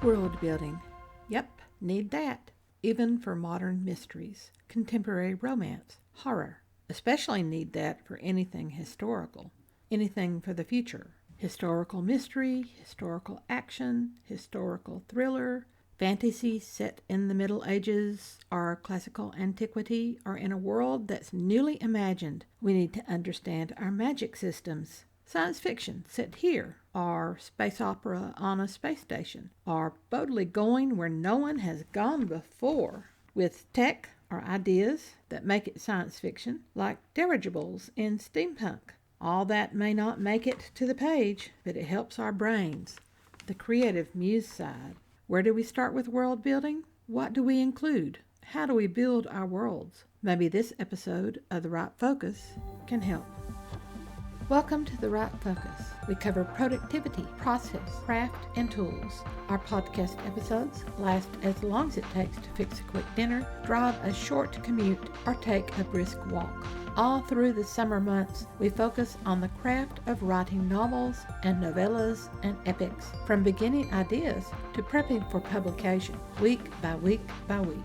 World building. Yep, need that. Even for modern mysteries, contemporary romance, horror. Especially need that for anything historical, anything for the future. Historical mystery, historical action, historical thriller, fantasy set in the Middle Ages or classical antiquity or in a world that's newly imagined. We need to understand our magic systems. Science fiction set here, or space opera on a space station, or boldly going where no one has gone before, with tech or ideas that make it science fiction, like dirigibles in steampunk. All that may not make it to the page, but it helps our brains. The creative muse side. Where do we start with world building? What do we include? How do we build our worlds? Maybe this episode of The Right Focus can help. Welcome to The Right Focus. We cover productivity, process, craft, and tools. Our podcast episodes last as long as it takes to fix a quick dinner, drive a short commute, or take a brisk walk. All through the summer months, we focus on the craft of writing novels and novellas and epics, from beginning ideas to prepping for publication, week by week by week.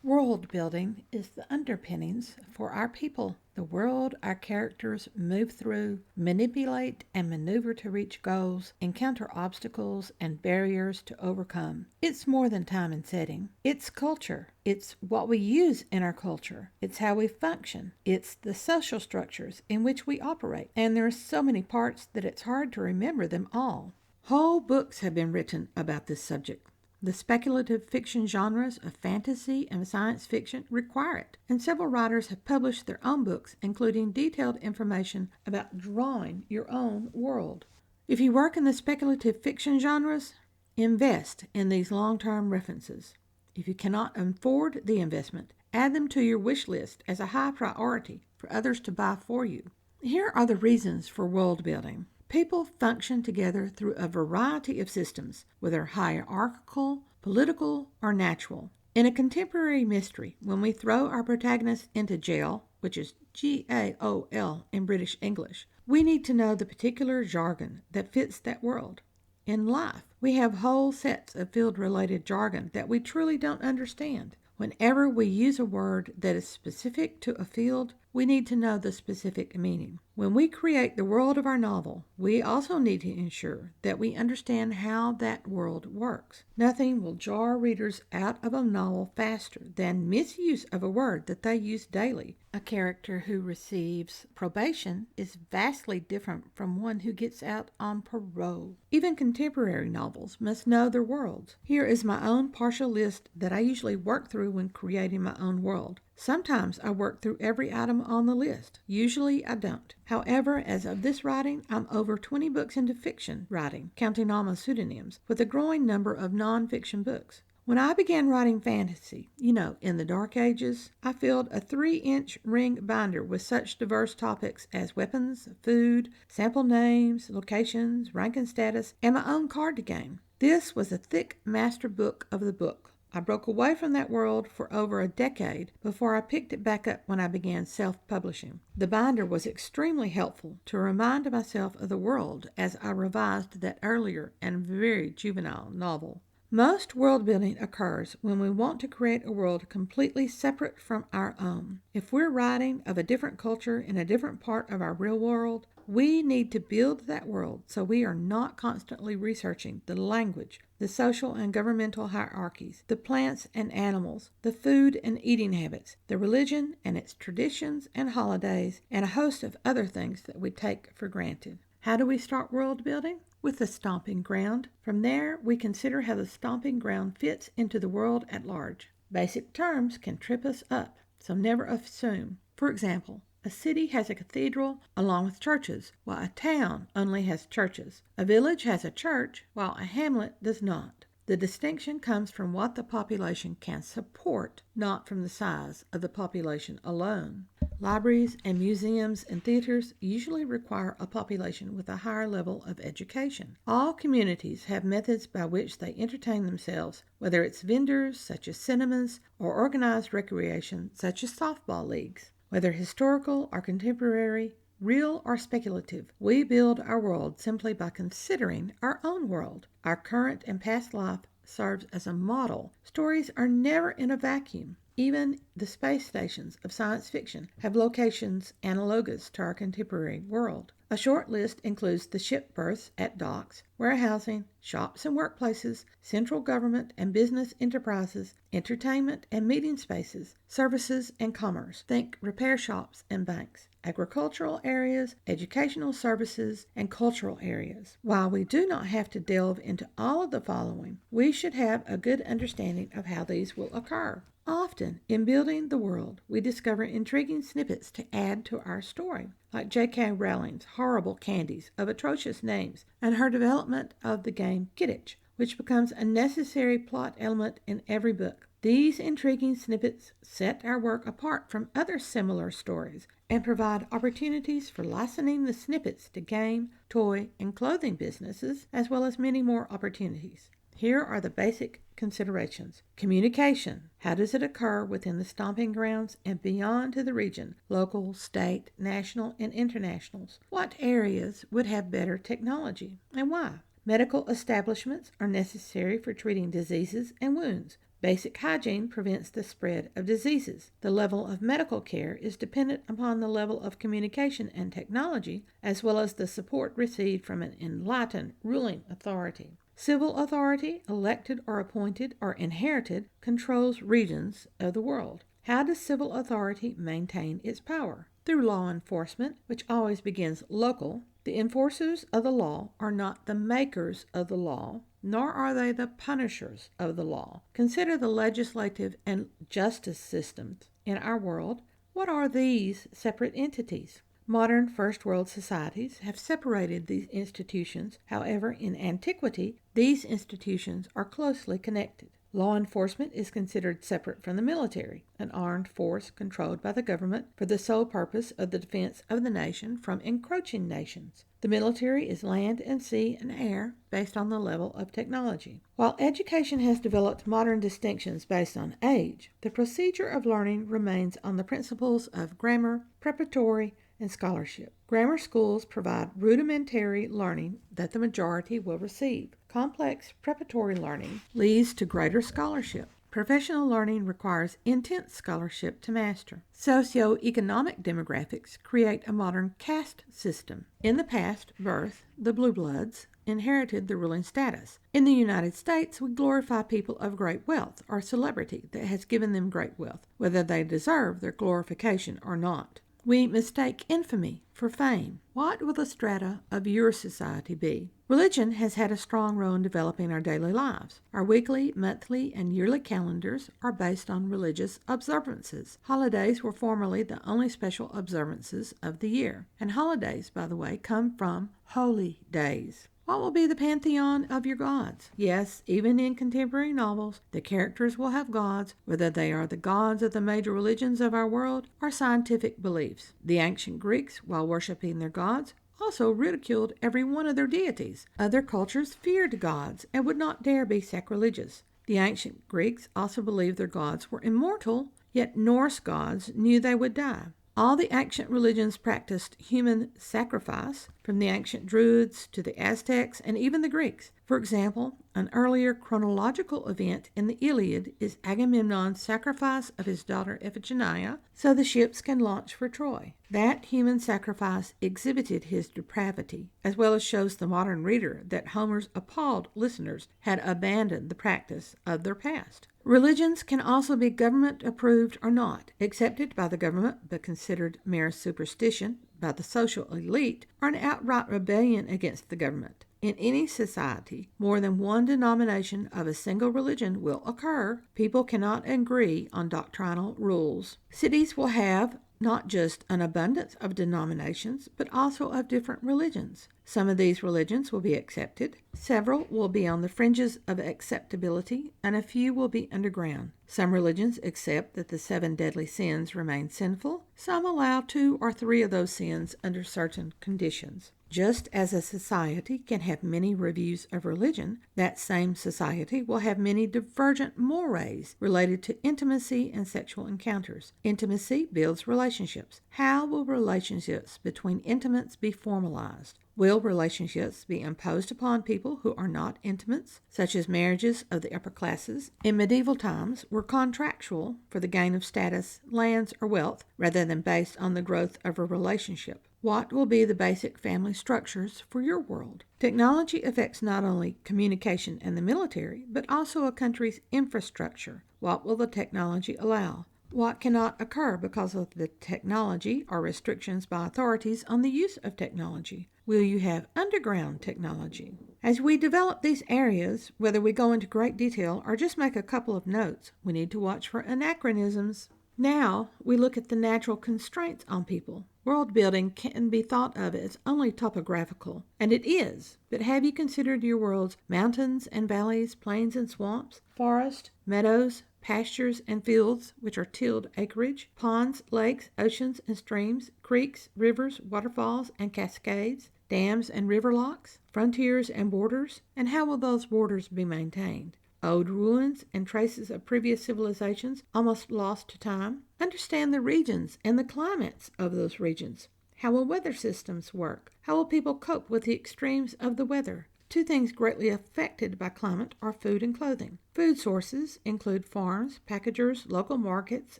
World building is the underpinnings for our people, the world our characters move through, manipulate and maneuver to reach goals, encounter obstacles and barriers to overcome. It's more than time and setting. It's culture. It's what we use in our culture. It's how we function. It's the social structures in which we operate. And there are so many parts that it's hard to remember them all. Whole books have been written about this subject. The speculative fiction genres of fantasy and science fiction require it, and several writers have published their own books, including detailed information about drawing your own world. If you work in the speculative fiction genres, invest in these long-term references. If you cannot afford the investment, add them to your wish list as a high priority for others to buy for you. Here are the reasons for world building. People function together through a variety of systems, whether hierarchical, political, or natural. In a contemporary mystery, when we throw our protagonist into jail, which is G-A-O-L in British English, we need to know the particular jargon that fits that world. In life, we have whole sets of field-related jargon that we truly don't understand. Whenever we use a word that is specific to a field, we need to know the specific meaning. When we create the world of our novel, we also need to ensure that we understand how that world works. Nothing will jar readers out of a novel faster than misuse of a word that they use daily. A character who receives probation is vastly different from one who gets out on parole. Even contemporary novels must know their worlds. Here is my own partial list that I usually work through when creating my own world. Sometimes I work through every item on the list. Usually I don't. However, as of this writing, I'm over 20 books into fiction writing, counting all my pseudonyms, with a growing number of non-fiction books. When I began writing fantasy, in the dark ages, I filled a 3-inch ring binder with such diverse topics as weapons, food, sample names, locations, rank and status, and my own card game. This was a thick master book of the book. I broke away from that world for over a decade before I picked it back up when I began self-publishing. The binder was extremely helpful to remind myself of the world as I revised that earlier and very juvenile novel. Most world building occurs when we want to create a world completely separate from our own. If we're writing of a different culture in a different part of our real world, we need to build that world so we are not constantly researching the language, the social and governmental hierarchies, the plants and animals, the food and eating habits, the religion and its traditions and holidays, and a host of other things that we take for granted. How do we start world building? With the stomping ground. From there, we consider how the stomping ground fits into the world at large. Basic terms can trip us up, so never assume. For example, a city has a cathedral along with churches, while a town only has churches. A village has a church, while a hamlet does not. The distinction comes from what the population can support, not from the size of the population alone. Libraries and museums and theaters usually require a population with a higher level of education. All communities have methods by which they entertain themselves, whether it's vendors such as cinemas or organized recreation such as softball leagues. Whether historical or contemporary, real or speculative. We build our world simply by considering our own world. Our current and past life serves as a model. Stories are never in a vacuum. Even the space stations of science fiction have locations analogous to our contemporary world. A short list includes the ship berths at docks, warehousing, shops and workplaces, central government and business enterprises, entertainment and meeting spaces, services and commerce. Think repair shops and banks, agricultural areas, educational services, and cultural areas. While we do not have to delve into all of the following, we should have a good understanding of how these will occur. Often, in building the world, we discover intriguing snippets to add to our story, like J.K. Rowling's horrible candies of atrocious names and her development of the game Quidditch, which becomes a necessary plot element in every book. These intriguing snippets set our work apart from other similar stories and provide opportunities for licensing the snippets to game, toy, and clothing businesses, as well as many more opportunities. Here are the basic considerations. Communication. How does it occur within the stomping grounds and beyond to the region, local, state, national, and internationals? What areas would have better technology and why? Medical establishments are necessary for treating diseases and wounds. Basic hygiene prevents the spread of diseases. The level of medical care is dependent upon the level of communication and technology, as well as the support received from an enlightened ruling authority. Civil authority, elected or appointed or inherited, controls regions of the world. How does civil authority maintain its power? Through law enforcement, which always begins local. The enforcers of the law are not the makers of the law, nor are they the punishers of the law. Consider the legislative and justice systems in our world. What are these separate entities? Modern First World societies have separated these institutions. However, in antiquity, these institutions are closely connected. Law enforcement is considered separate from the military, an armed force controlled by the government for the sole purpose of the defense of the nation from encroaching nations. The military is land and sea and air based on the level of technology. While education has developed modern distinctions based on age, the procedure of learning remains on the principles of grammar, preparatory, and scholarship. Grammar schools provide rudimentary learning that the majority will receive. Complex preparatory learning leads to greater scholarship. Professional learning requires intense scholarship to master. Socioeconomic demographics create a modern caste system. In the past, birth, the blue bloods, inherited the ruling status. In the United States, we glorify people of great wealth or celebrity that has given them great wealth, whether they deserve their glorification or not. We mistake infamy for fame. What will the strata of your society be? Religion has had a strong role in developing our daily lives. Our weekly, monthly, and yearly calendars are based on religious observances. Holidays were formerly the only special observances of the year. And holidays, by the way, come from holy days. What will be the pantheon of your gods? Yes, even in contemporary novels, the characters will have gods, whether they are the gods of the major religions of our world or scientific beliefs. The ancient Greeks, while worshiping their gods, also ridiculed every one of their deities. Other cultures feared gods and would not dare be sacrilegious. The ancient Greeks also believed their gods were immortal, yet Norse gods knew they would die. All the ancient religions practiced human sacrifice, from the ancient Druids to the Aztecs and even the Greeks. For example, an earlier chronological event in the Iliad is Agamemnon's sacrifice of his daughter Iphigenia so the ships can launch for Troy. That human sacrifice exhibited his depravity, as well as shows the modern reader that Homer's appalled listeners had abandoned the practice of their past. Religions can also be government approved or not, accepted by the government but considered mere superstition by the social elite, or an outright rebellion against the government. In any society, more than one denomination of a single religion will occur. People cannot agree on doctrinal rules. Cities will have not just an abundance of denominations, but also of different religions. Some of these religions will be accepted, several will be on the fringes of acceptability, and a few will be underground. Some religions accept that the 7 deadly sins remain sinful. Some allow 2 or 3 of those sins under certain conditions. Just as a society can have many reviews of religion, that same society will have many divergent mores related to intimacy and sexual encounters. Intimacy builds relationships. How will relationships between intimates be formalized? Will relationships be imposed upon people who are not intimates, such as marriages of the upper classes in medieval times were contractual for the gain of status, lands, or wealth, rather than based on the growth of a relationship? What will be the basic family structures for your world? Technology affects not only communication and the military, but also a country's infrastructure. What will the technology allow? What cannot occur because of the technology or restrictions by authorities on the use of technology? Will you have underground technology? As we develop these areas, whether we go into great detail or just make a couple of notes, we need to watch for anachronisms. Now we look at the natural constraints on people. World building can be thought of as only topographical, and it is, but have you considered your world's mountains and valleys, plains and swamps, forests, meadows, pastures and fields, which are tilled acreage, ponds, lakes, oceans and streams, creeks, rivers, waterfalls and cascades, dams and river locks, frontiers and borders, and how will those borders be maintained? Old ruins and traces of previous civilizations almost lost to time. Understand the regions and the climates of those regions. How will weather systems work? How will people cope with the extremes of the weather? Two things greatly affected by climate are food and clothing. Food sources include farms, packagers, local markets,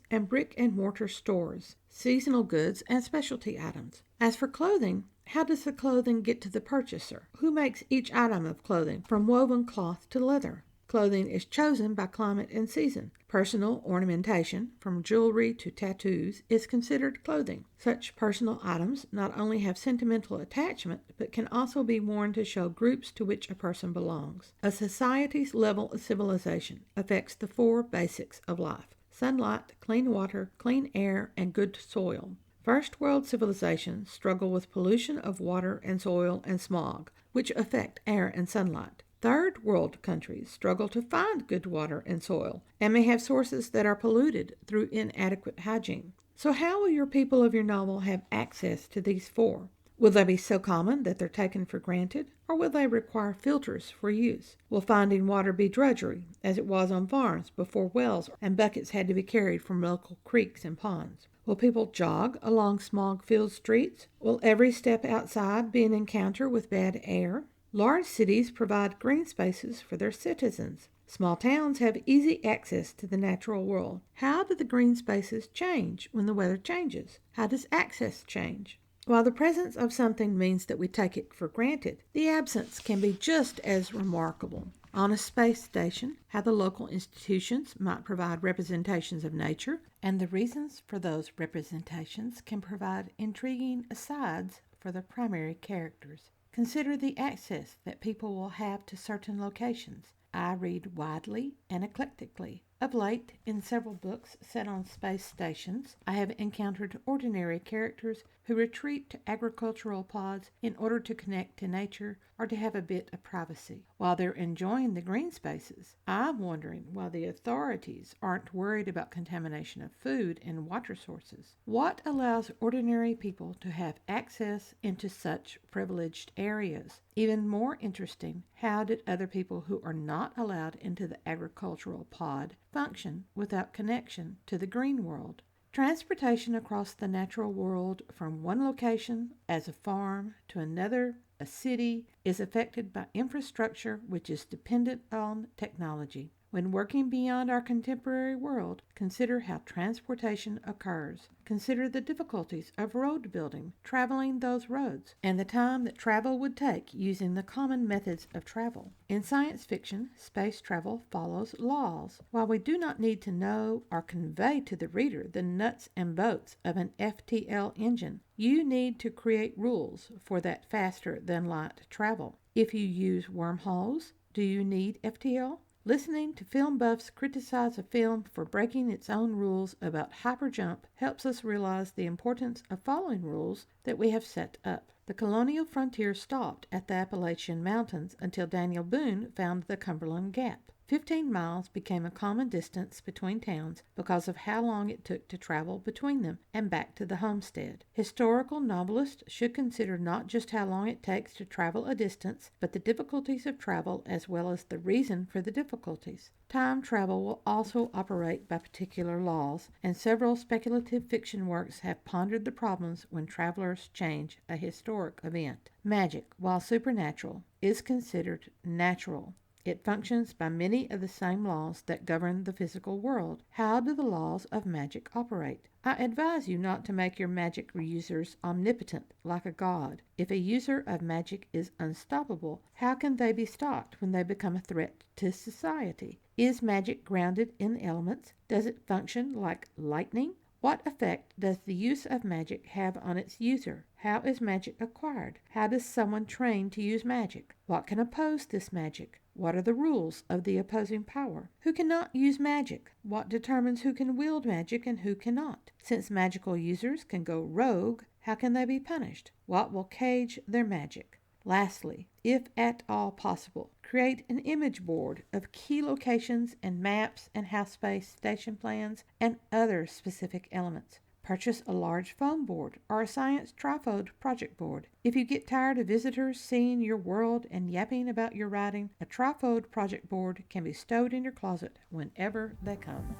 and brick and mortar stores, seasonal goods, and specialty items. As for clothing, how does the clothing get to the purchaser? Who makes each item of clothing, from woven cloth to leather? Clothing is chosen by climate and season. Personal ornamentation, from jewelry to tattoos, is considered clothing. Such personal items not only have sentimental attachment, but can also be worn to show groups to which a person belongs. A society's level of civilization affects the four basics of life: sunlight, clean water, clean air, and good soil. First world civilizations struggle with pollution of water and soil and smog, which affect air and sunlight. Third world countries struggle to find good water and soil and may have sources that are polluted through inadequate hygiene. So how will your people of your novel have access to these four? Will they be so common that they're taken for granted, or will they require filters for use? Will finding water be drudgery, as it was on farms before wells and buckets had to be carried from local creeks and ponds? Will people jog along smog-filled streets? Will every step outside be an encounter with bad air? Large cities provide green spaces for their citizens. Small towns have easy access to the natural world. How do the green spaces change when the weather changes? How does access change? While the presence of something means that we take it for granted, the absence can be just as remarkable. On a space station, how the local institutions might provide representations of nature, and the reasons for those representations can provide intriguing asides for the primary characters. Consider the access that people will have to certain locations. I read widely and eclectically. Of late, in several books set on space stations, I have encountered ordinary characters who retreat to agricultural pods in order to connect to nature or to have a bit of privacy. While they're enjoying the green spaces, I'm wondering why the authorities aren't worried about contamination of food and water sources. What allows ordinary people to have access into such privileged areas? Even more interesting, how did other people who are not allowed into the agricultural pod function without connection to the green world? Transportation across the natural world from one location, as a farm, to another, a city, is affected by infrastructure which is dependent on technology. When working beyond our contemporary world, consider how transportation occurs. Consider the difficulties of road building, traveling those roads, and the time that travel would take using the common methods of travel. In science fiction, space travel follows laws. While we do not need to know or convey to the reader the nuts and bolts of an FTL engine, you need to create rules for that faster-than-light travel. If you use wormholes, do you need FTL? Listening to film buffs criticize a film for breaking its own rules about hyperjump helps us realize the importance of following rules that we have set up. The colonial frontier stopped at the Appalachian Mountains until Daniel Boone found the Cumberland Gap. 15 miles became a common distance between towns because of how long it took to travel between them and back to the homestead. Historical novelists should consider not just how long it takes to travel a distance, but the difficulties of travel as well as the reason for the difficulties. Time travel will also operate by particular laws, and several speculative fiction works have pondered the problems when travelers change a historic event. Magic, while supernatural, is considered natural. It functions by many of the same laws that govern the physical world. How do the laws of magic operate? I advise you not to make your magic users omnipotent like a god. If a user of magic is unstoppable, how can they be stopped when they become a threat to society? Is magic grounded in the elements? Does it function like lightning? What effect does the use of magic have on its user? How is magic acquired? How does someone train to use magic? What can oppose this magic? What are the rules of the opposing power? Who cannot use magic? What determines who can wield magic and who cannot? Since magical users can go rogue, how can they be punished? What will cage their magic? Lastly, if at all possible, create an image board of key locations and maps and house space, station plans, and other specific elements. Purchase a large foam board or a science trifold project board. If you get tired of visitors seeing your world and yapping about your writing, a trifold project board can be stowed in your closet whenever they come.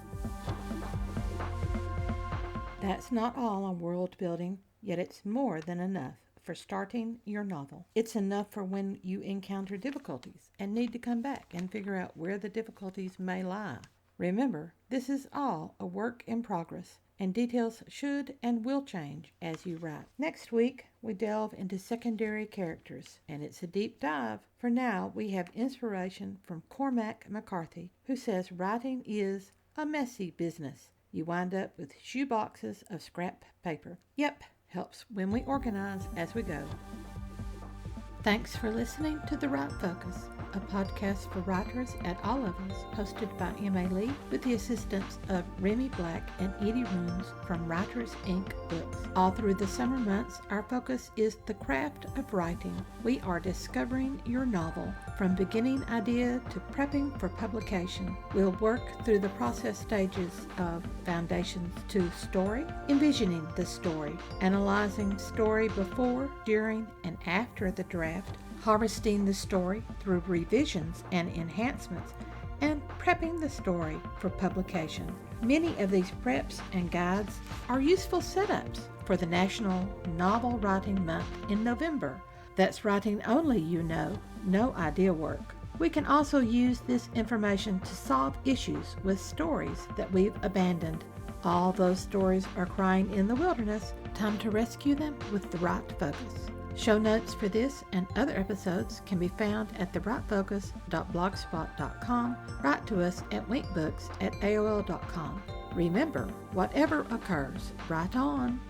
That's not all on world building, yet it's more than enough for starting your novel. It's enough for when you encounter difficulties and need to come back and figure out where the difficulties may lie. Remember, this is all a work in progress, and details should and will change as you write. Next week, we delve into secondary characters, and it's a deep dive. For now, we have inspiration from Cormac McCarthy, who says writing is a messy business. You wind up with shoe boxes of scrap paper. Yep, helps when we organize as we go. Thanks for listening to The Right Focus, a podcast for writers at all levels, hosted by M.A. Lee with the assistance of Remy Black and Edie Runes from Writers Inc. Books. All through the summer months, our focus is the craft of writing. We are discovering your novel from beginning idea to prepping for publication. We'll work through the process stages of foundations to story, envisioning the story, analyzing story before, during, and after the draft, harvesting the story through revisions and enhancements, and prepping the story for publication. Many of these preps and guides are useful setups for the National Novel Writing Month in November. That's writing only, no idea work. We can also use this information to solve issues with stories that we've abandoned. All those stories are crying in the wilderness. Time to rescue them with the right focus. Show notes for this and other episodes can be found at therightfocus.blogspot.com. Write to us at winkbooks@aol.com. Remember, whatever occurs, write on.